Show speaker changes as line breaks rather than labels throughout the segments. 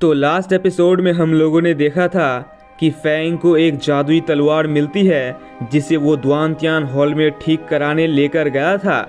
तो last episode में हम लोगों ने देखा था कि फैंग को एक जादुई तलवार मिलती है जिसे वो दुआनतियान हॉल में ठीक कराने लेकर गया था।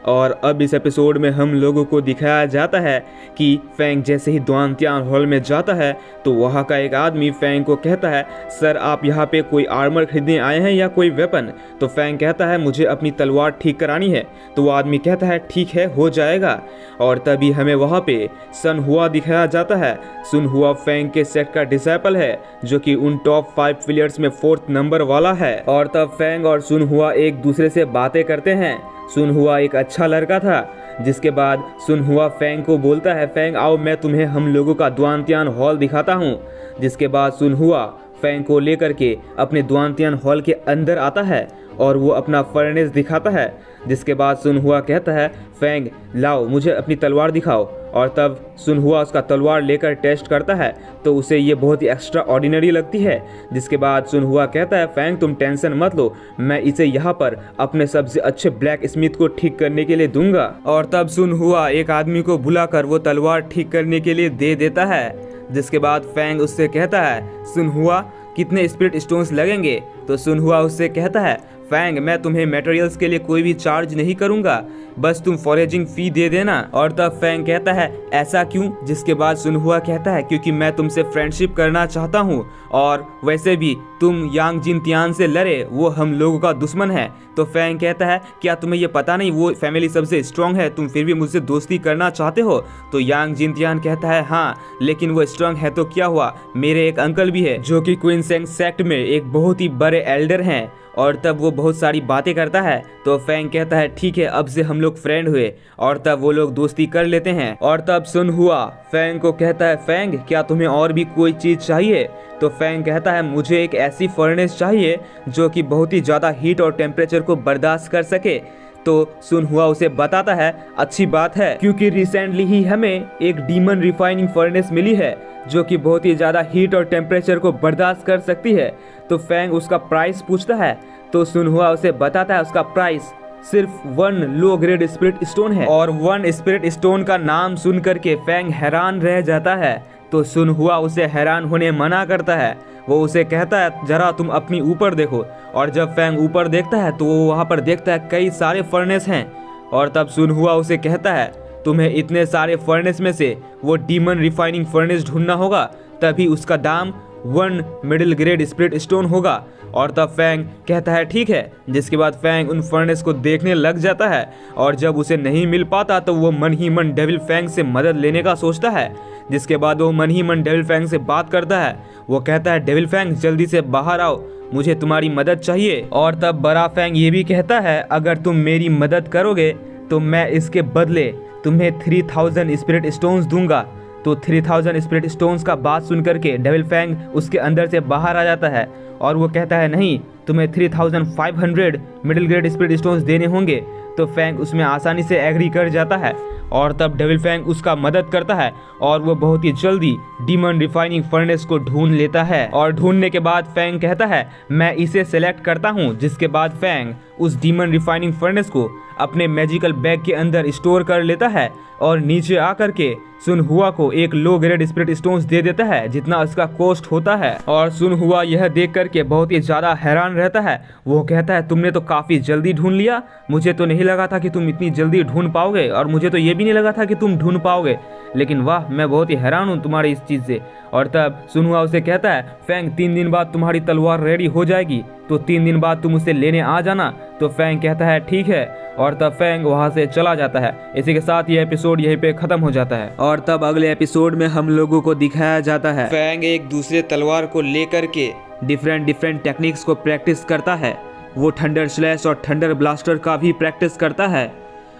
और अब इस एपिसोड में हम लोगों को दिखाया जाता है कि फैंग जैसे ही दुआनतियान हॉल में जाता है तो वहाँ का एक आदमी फैंग को कहता है, सर आप यहाँ पे कोई आर्मर खरीदने आए हैं या कोई वेपन? तो फैंग कहता है मुझे अपनी तलवार ठीक करानी है। तो वो आदमी कहता है ठीक है, हो जाएगा। और तभी हमें वहाँ पे सन हुआ दिखाया जाता है। सन हुआ फैंग के सेट का डिसाइपल है जो कि उन टॉप 5 प्लेयर्स में 4th नंबर वाला है। और तब फैंग और सन हुआ एक दूसरे से बातें करते हैं। सन हुआ एक अच्छा लड़का था। जिसके बाद सन हुआ फैंग को बोलता है, फैंग आओ मैं तुम्हें हम लोगों का दुआनतियान हॉल दिखाता हूँ। जिसके बाद सन हुआ फैंग को लेकर के अपने दुआनतियान हॉल के अंदर आता है और वो अपना फर्नेस दिखाता है। जिसके बाद सन हुआ कहता है, फैंग लाओ मुझे अपनी तलवार दिखाओ। और तब सन हुआ उसका तलवार लेकर टेस्ट करता है तो उसे ये बहुत ही एक्स्ट्रा ऑर्डिनरी लगती है। जिसके बाद सन हुआ कहता है, फैंग तुम टेंशन मत लो, मैं इसे यहाँ पर अपने सबसे अच्छे ब्लैक स्मिथ को ठीक करने के लिए दूंगा। और तब सन हुआ एक आदमी को बुलाकर वो तलवार ठीक करने के लिए दे देता है। जिसके बाद फैंग उससे कहता है, सन हुआ कितने स्पिरिट स्टोन्स लगेंगे? तो सन हुआ उससे कहता है, फैंग मैं तुम्हें मटेरियल्स के लिए कोई भी चार्ज नहीं करूंगा, बस तुम फॉरेजिंग फी दे देना। और तब फैंग कहता है ऐसा क्यों? जिसके बाद सन हुआ कहता है क्योंकि मैं तुमसे फ्रेंडशिप करना चाहता हूँ और वैसे भी तुम यांग जिनतियान से लड़े वो हम लोगों का दुश्मन है। तो फैंग कहता है क्या तुम्हें ये पता नहीं वो फैमिली सबसे स्ट्रांग है, तुम फिर भी मुझसे दोस्ती करना चाहते हो? तो यांग जिनतियान कहता है हाँ लेकिन वो स्ट्रांग है तो क्या हुआ, मेरे एक अंकल भी है जो कि क्विंसेंग सेक्ट में एक बहुत ही बड़े एल्डर हैं। और तब वो बहुत सारी बातें करता है। तो फैंग कहता है ठीक है अब से हम लोग फ्रेंड हुए। और तब वो लोग दोस्ती कर लेते हैं। और तब सन हुआ फैंग को कहता है, फैंग क्या तुम्हें और भी कोई चीज़ चाहिए? तो फैंग कहता है मुझे एक ऐसी फर्नेस चाहिए जो कि बहुत ही ज़्यादा हीट और टेम्परेचर को बर्दाश्त कर सके। तो सन हुआ उसे बताता है अच्छी बात है क्योंकि रिसेंटली ही हमें एक डीमन रिफाइनिंग फर्नेस मिली है जो कि बहुत ही ज़्यादा हीट और टेम्परेचर को बर्दाश्त कर सकती है। तो फैंग उसका प्राइस पूछता है तो सन हुआ उसे बताता है उसका प्राइस सिर्फ 1 लो ग्रेड स्पिरिट स्टोन है। और 1 स्पिरिट स्टोन का नाम सुन करके फैंग हैरान रह जाता है। तो सन हुआ उसे हैरान होने मना करता है। वो उसे कहता है जरा तुम अपनी ऊपर देखो। और जब फैंग ऊपर देखता है तो वो वहाँ पर देखता है कई सारे फर्नेस हैं। और तब सन हुआ उसे कहता है तुम्हें इतने सारे फर्नेस में से वो डीमन रिफाइनिंग फर्नेस ढूंढना होगा, तभी उसका दाम 1 मिडिल ग्रेड स्पिरिट स्टोन होगा। और तब फैंग कहता है ठीक है। जिसके बाद फैंग उन फर्नेस को देखने लग जाता है। और जब उसे नहीं मिल पाता तो वो मन ही मन डेविल फैंग से मदद लेने का सोचता है। जिसके बाद वो मन ही मन डेविल फैंग से बात करता है। वो कहता है डेविल फैंग जल्दी से बाहर आओ, मुझे तुम्हारी मदद चाहिए। और तब बड़ा फैंग ये भी कहता है अगर तुम मेरी मदद करोगे तो मैं इसके बदले तुम्हें 3000 स्पिरिट स्टोन्स दूंगा। तो 3000 स्पिरिट स्टोन्स का बात सुन करके डेविल फैंग उसके अंदर से बाहर आ जाता है। और वो कहता है नहीं, तुम्हें 3500 मिडिल ग्रेड स्पिरिट स्टोन्स देने होंगे। तो फैंग उसमें आसानी से एग्री कर जाता है। और तब डेविल फैंग उसका मदद करता है और वो बहुत ही जल्दी डीमन रिफाइनिंग फर्नेस को ढूंढ लेता है। और ढूंढने के बाद फैंग कहता है मैं इसे सेलेक्ट करता हूँ। जिसके बाद फैंग उस डीमन रिफाइनिंग फर्नेस को अपने मैजिकल बैग के अंदर स्टोर कर लेता है और नीचे आकर के सन हुआ को एक लो ग्रेड स्पिरिट स्टोन्स दे देता है जितना उसका कॉस्ट होता है। और सन हुआ यह देख करके बहुत ही ज़्यादा हैरान रहता है। वो कहता है तुमने तो काफ़ी जल्दी ढूंढ लिया, मुझे तो नहीं लगा था कि तुम इतनी जल्दी ढूंढ पाओगे और मुझे तो ये भी नहीं लगा था कि तुम ढूंढ पाओगे, लेकिन वाह मैं बहुत ही हैरान हूँ तुम्हारी इस चीज़ से। और तब सन हुआ उसे कहता है फैंग 3 दिन बाद तुम्हारी तलवार रेडी हो जाएगी, तो 3 दिन बाद तुम उसे लेने आ जाना। तो फैंग कहता है ठीक है। और तब फैंग वहाँ से चला जाता है। इसी के साथ ये एपिसोड यहीं पे ख़त्म हो जाता है। और तब अगले एपिसोड में हम लोगों को दिखाया जाता है फैंग एक दूसरे तलवार को लेकर के डिफरेंट टेक्निक्स को प्रैक्टिस करता है। वो थंडर स्लैश और थंडर ब्लास्टर का भी प्रैक्टिस करता है।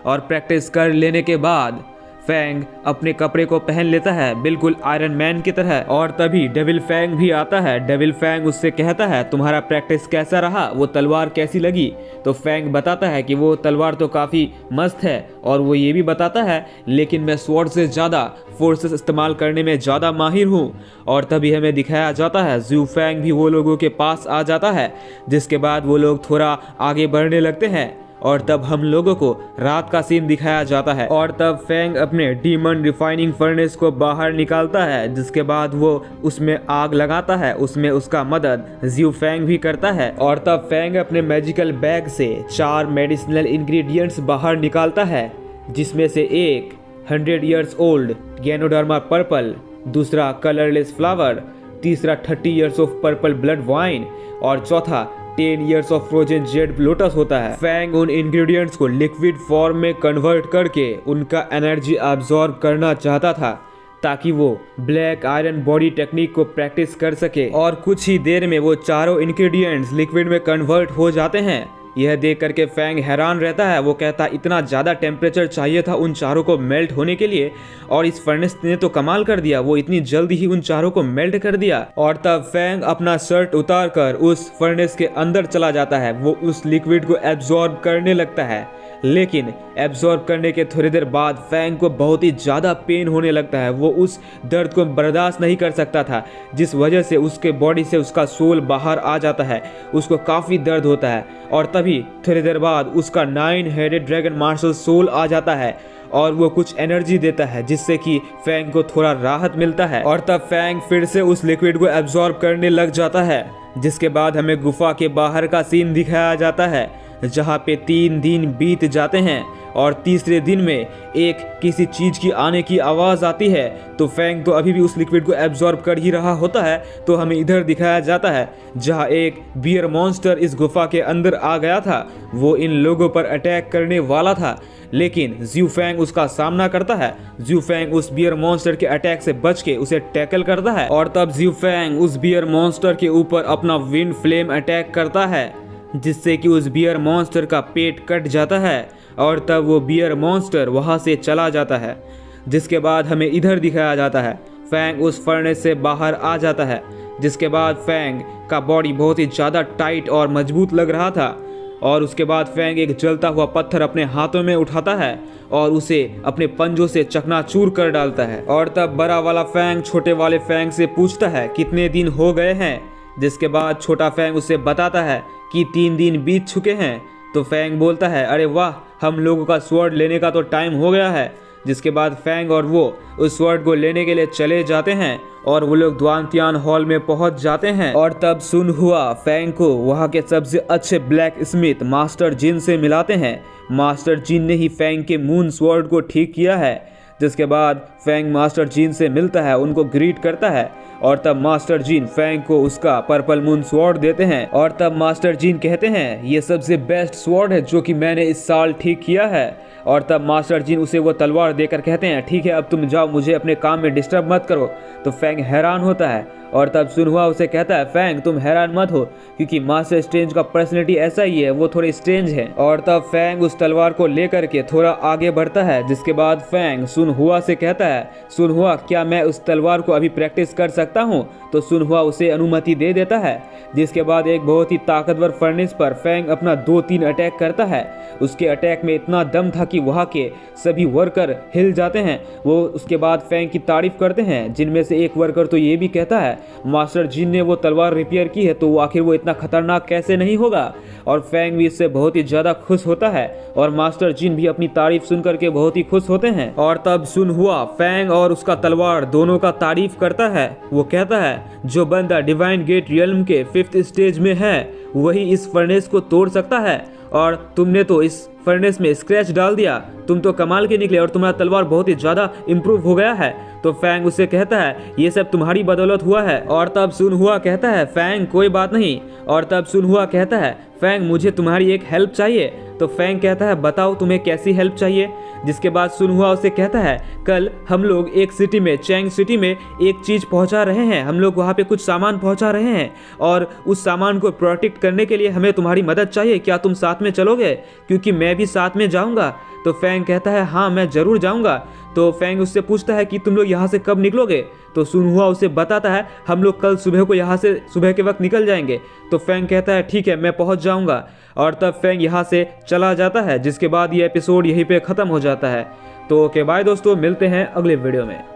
और प्रैक्टिस कर लेने के बाद फैंग अपने कपड़े को पहन लेता है बिल्कुल आयरन मैन की तरह। और तभी डेविल फैंग भी आता है। डेविल फैंग उससे कहता है तुम्हारा प्रैक्टिस कैसा रहा, वो तलवार कैसी लगी? तो फैंग बताता है कि वो तलवार तो काफ़ी मस्त है। और वो ये भी बताता है लेकिन मैं स्वॉर्ड से ज़्यादा फोर्सेस इस्तेमाल करने में ज़्यादा माहिर हूँ। और तभी हमें दिखाया जाता है ज़ू फैंग भी वो लोगों के पास आ जाता है। जिसके बाद वो लोग थोड़ा आगे बढ़ने लगते हैं और तब हम लोगों को रात का सीन दिखाया जाता है और तब फैंग अपने डीमन रिफाइनिंग फर्नेस को बाहर निकालता है, जिसके बाद वो उसमें आग लगाता है। उसमें उसका मदद ज़्यू फैंग भी करता है और तब फैंग अपने मैजिकल बैग से 4 मेडिसिनल इंग्रेडिएंट्स बाहर निकालता है, जिसमें से एक 100 ईयर्स ओल्ड गैनोडर्मा पर्पल, दूसरा कलरलेस फ्लावर, तीसरा 30 years of purple blood wine और चौथा 10 years of frozen Z lotus होता है। फैंग उन इंग्रेडिएंट्स को लिक्विड फॉर्म में कन्वर्ट करके उनका एनर्जी अब्सॉर्ब करना चाहता था ताकि वो ब्लैक आयरन बॉडी टेक्निक को प्रैक्टिस कर सके और कुछ ही देर में वो चारों इंग्रेडिएंट्स लिक्विड में कन्वर्ट हो जाते हैं। यह देख करके फैंग हैरान रहता है। वो कहता है इतना ज़्यादा टेम्परेचर चाहिए था उन चारों को मेल्ट होने के लिए और इस फर्नेस ने तो कमाल कर दिया, वो इतनी जल्दी ही उन चारों को मेल्ट कर दिया। और तब फैंग अपना शर्ट उतार कर उस फर्नेस के अंदर चला जाता है। वो उस लिक्विड को एब्जॉर्ब करने लगता है, लेकिन एब्जॉर्ब करने के थोड़ी देर बाद फैंग को बहुत ही ज़्यादा पेन होने लगता है। वो उस दर्द को बर्दाश्त नहीं कर सकता था, जिस वजह से उसके बॉडी से उसका सोल बाहर आ जाता है। उसको काफ़ी दर्द होता है और तभी थोड़ी देर बाद उसका 9 हेडेड ड्रैगन मार्शल सोल आ जाता है और वो कुछ एनर्जी देता है, जिससे कि फैंग को थोड़ा राहत मिलता है। और तब फैंग फिर से उस लिक्विड को एब्जॉर्ब करने लग जाता है, जिसके बाद हमें गुफा के बाहर का सीन दिखाया जाता है, जहाँ पे 3 दिन बीत जाते हैं और तीसरे दिन में एक किसी चीज़ की आने की आवाज़ आती है। तो फैंग तो अभी भी उस लिक्विड को एब्जॉर्ब कर ही रहा होता है। तो हमें इधर दिखाया जाता है जहाँ एक बियर मॉन्स्टर इस गुफा के अंदर आ गया था। वो इन लोगों पर अटैक करने वाला था, लेकिन ज़्यू फैंग उसका सामना करता है। ज़्यू फैंग उस बियर मॉन्स्टर के अटैक से बच के उसे टैकल करता है और तब ज़्यू फैंग उस बियर मॉन्स्टर के ऊपर अपना विंड फ्लेम अटैक करता है, जिससे कि उस बियर मॉन्स्टर का पेट कट जाता है और तब वो बियर मॉन्स्टर वहाँ से चला जाता है। जिसके बाद हमें इधर दिखाया जाता है फैंग उस फर्नेस से बाहर आ जाता है, जिसके बाद फैंग का बॉडी बहुत ही ज़्यादा टाइट और मजबूत लग रहा था। और उसके बाद फैंग एक जलता हुआ पत्थर अपने हाथों में उठाता है और उसे अपने पंजों से चकनाचूर कर डालता है। और तब बड़ा वाला फैंग छोटे वाले फैंग से पूछता है कितने दिन हो गए हैं, जिसके बाद छोटा फैंग उसे बताता है कि 3 दिन बीत चुके हैं। तो फैंग बोलता है अरे वाह, हम लोगों का स्वॉर्ड लेने का तो टाइम हो गया है। जिसके बाद फैंग और वो उस स्वॉर्ड को लेने के लिए चले जाते हैं और वो लोग द्वांतियान हॉल में पहुंच जाते हैं। और तब सुन हुआ फैंग को वहाँ के सबसे अच्छे ब्लैक स्मिथ मास्टर जिन से मिलाते हैं। मास्टर जिन ने ही फैंग के मून स्वॉर्ड को ठीक किया है। जिसके बाद फैंग मास्टर जीन से मिलता है, उनको ग्रीट करता है और तब मास्टर जीन फैंग को उसका पर्पल मून स्वॉर्ड देते हैं। और तब मास्टर जीन कहते हैं ये सबसे बेस्ट स्वॉर्ड है जो कि मैंने इस साल ठीक किया है। और तब मास्टर जीन उसे वो तलवार देकर कहते हैं ठीक है अब तुम जाओ, मुझे अपने काम में डिस्टर्ब मत करो। तो फैंग हैरान होता है और तब सुनहुआ उसे कहता है फैंग तुम हैरान मत हो, क्योंकि मास्टर स्ट्रेंज का पर्सनैलिटी ऐसा ही है, वो थोड़े स्ट्रेंज है। और तब फैंग उस तलवार को लेकर के थोड़ा आगे बढ़ता है। जिसके बाद फैंग सुनहुआ से कहता है सुनहुआ क्या मैं उस तलवार को अभी प्रैक्टिस कर सकता हूँ। तो सुनहुआ उसे अनुमति दे देता है। जिसके बाद एक बहुत ही ताकतवर फर्नेस पर फैंग अपना 2-3 अटैक करता है। उसके अटैक में इतना दम था कि वहाँ के सभी वर्कर हिल जाते हैं। वो उसके बाद फैंग की तारीफ करते हैं, जिनमें से एक वर्कर तो ये भी कहता है मास्टर जीन ने वो तलवार रिपेयर की है तो आखिर वो इतना खतरनाक कैसे नहीं होगा। और फैंग भी इससे बहुत ही ज़्यादा खुश होता है और मास्टर जीन भी अपनी तारीफ सुन करके बहुत ही खुश होते हैं। और तब सुनहुआ फैंग और उसका तलवार दोनों का तारीफ करता है। वो कहता है जो बंदा डिवाइन गेट रियल्म के 5th स्टेज में है वही इस फर्नेस को तोड़ सकता है, और तुमने तो इस फर्नेस में स्क्रैच डाल दिया, तुम तो कमाल के निकले और तुम्हारा तलवार बहुत ही ज़्यादा इम्प्रूव हो गया है। तो फैंग उससे कहता है ये सब तुम्हारी बदौलत हुआ है। और तब सुनहुआ कहता है फैंग कोई बात नहीं। और तब सुनहुआ कहता है फैंग मुझे तुम्हारी एक हेल्प चाहिए। तो फैंग कहता है बताओ तुम्हें कैसी हेल्प चाहिए। जिसके बाद सुनहुआ उसे कहता है कल हम लोग एक सिटी में चैंग सिटी में एक चीज़ पहुंचा रहे हैं, हम लोग वहां पे कुछ सामान पहुंचा रहे हैं और उस सामान को प्रोटेक्ट करने के लिए हमें तुम्हारी मदद चाहिए, क्या तुम साथ में चलोगे, क्योंकि मैं भी साथ में जाऊंगा। तो फैंग कहता है हाँ मैं ज़रूर जाऊंगा। तो फैंग उससे पूछता है कि तुम लोग यहाँ से कब निकलोगे। तो सुनहुआ उसे बताता है हम लोग कल सुबह को यहाँ से सुबह के वक्त निकल जाएंगे। तो फैंग कहता है ठीक है मैं पहुँच जाऊँगा। और तब फैंग यहाँ से चला जाता है। जिसके बाद ये एपिसोड यहीं पे ख़त्म हो जाता है। तो ओके बाय दोस्तों, मिलते हैं अगले वीडियो में।